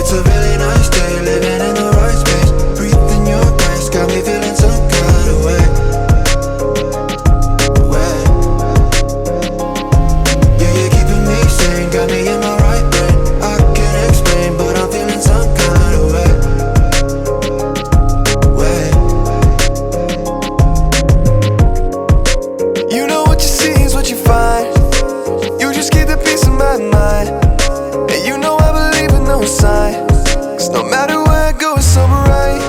It's a really nice day, living in the right space. Breathing your grace, got me feeling some kind of way. Yeah, you're keeping me sane, got me in my right brain. I can't explain, but I'm feeling some kind of way. You know what you see is what you find. You just keep the peace in my mind. And you know I believe in no sign. Cause no matter where I go, it's alright.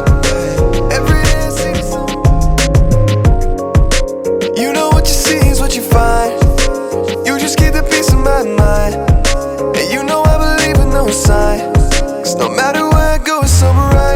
Every day I see the sun. You know what you see is what you find. You just keep the peace in my mind. And you know I believe in no sign. Cause no matter where I go, it's alright.